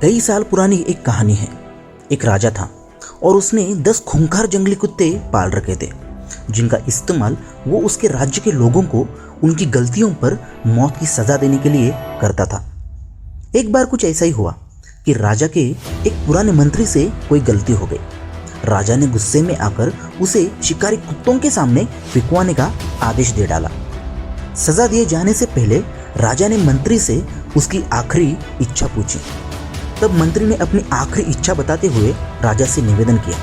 कई साल पुरानी एक कहानी है। एक राजा था और उसने 10 खूंखार जंगली कुत्ते पाल रखे थे, जिनका इस्तेमाल वो उसके राज्य के लोगों को उनकी गलतियों पर मौत की सजा देने के लिए करता था। एक बार कुछ ऐसा ही हुआ कि राजा के एक पुराने मंत्री से कोई गलती हो गई। राजा ने गुस्से में आकर उसे शिकारी कुत्तों के सामने फिकवाने का आदेश दे डाला। सजा दिए जाने से पहले राजा ने मंत्री से उसकी आखिरी इच्छा पूछी। तब मंत्री ने अपनी आखिरी इच्छा बताते हुए राजा से निवेदन किया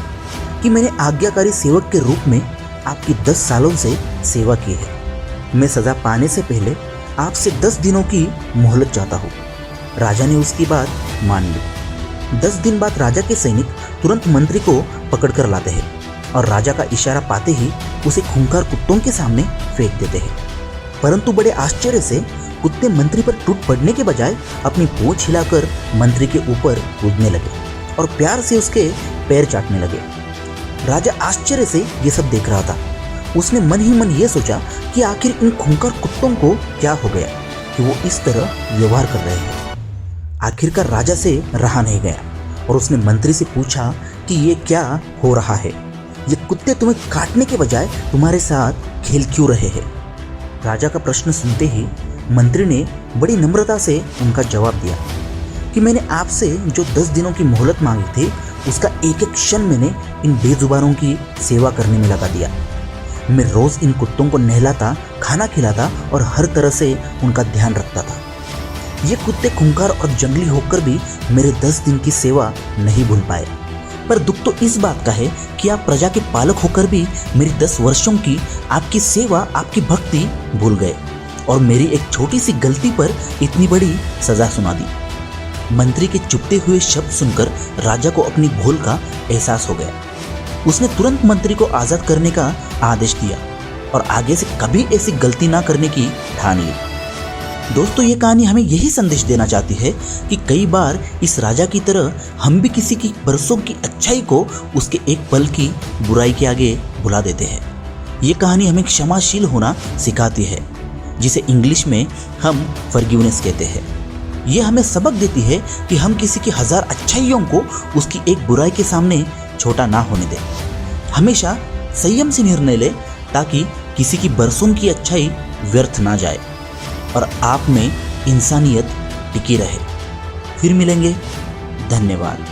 कि मैंने आज्ञाकारी सेवक के रूप में आपकी 10 सालों से सेवा की है। मैं सजा पाने से पहले आपसे 10 दिनों की मोहलत चाहता हूँ। राजा ने उसकी बात मान ली। 10 दिन बाद राजा के सैनिक तुरंत मंत्री को पकड़कर लाते हैं और राजा का इशारा पाते ही उसे खूंखार कुत्तों के सामने फेंक देते हैं। परंतु बड़े आश्चर्य से कुत्ते मंत्री पर टूट पड़ने के बजाय अपनी पूंछ हिलाकर मंत्री के ऊपर कूदने लगे और प्यार से उसके पैर चाटने लगे। राजा आश्चर्य से ये सब देख रहा था। उसने मन ही मन ये सोचा कि आखिर इन खूंखार कुत्तों को क्या हो गया कि वो इस तरह व्यवहार कर रहे हैं। आखिरकार राजा से रहा नहीं गया और उसने मंत्री से पूछा कि ये क्या हो रहा है, ये कुत्ते तुम्हें काटने के बजाय तुम्हारे साथ खेल क्यों रहे हैं। राजा का प्रश्न सुनते ही मंत्री ने बड़ी नम्रता से उनका जवाब दिया कि मैंने आपसे जो 10 दिनों की मोहलत मांगी थी, उसका एक एक क्षण मैंने इन बेजुबानों की सेवा करने में लगा दिया। मैं रोज इन कुत्तों को नहलाता, खाना खिलाता और हर तरह से उनका ध्यान रखता था। ये कुत्ते खूंखार और जंगली होकर भी मेरे 10 दिन की सेवा नहीं भूल पाए। पर दुख तो इस बात का है कि आप प्रजा के पालक होकर भी मेरी 10 वर्षों की आपकी सेवा, आपकी भक्ति भूल गए और मेरी एक छोटी सी गलती पर इतनी बड़ी सजा सुना दी। मंत्री के चुपते हुए शब्द सुनकर राजा को अपनी भूल का एहसास हो गया। उसने तुरंत मंत्री को आजाद करने का आदेश दिया और आगे से कभी ऐसी गलती ना करने की ठान ली। दोस्तों, ये कहानी हमें यही संदेश देना चाहती है कि कई बार इस राजा की तरह हम भी किसी की बरसों की अच्छाई को उसके एक पल की बुराई के आगे भुला देते हैं। ये कहानी हमें क्षमाशील होना सिखाती है, जिसे इंग्लिश में हम फॉरगिवनेस कहते हैं। ये हमें सबक देती है कि हम किसी की 1000 अच्छाइयों को उसकी एक बुराई के सामने छोटा ना होने दें। हमेशा संयम से निर्णय लें ताकि किसी की बरसों की अच्छाई व्यर्थ ना जाए और आप में इंसानियत टिकी रहे। फिर मिलेंगे। धन्यवाद।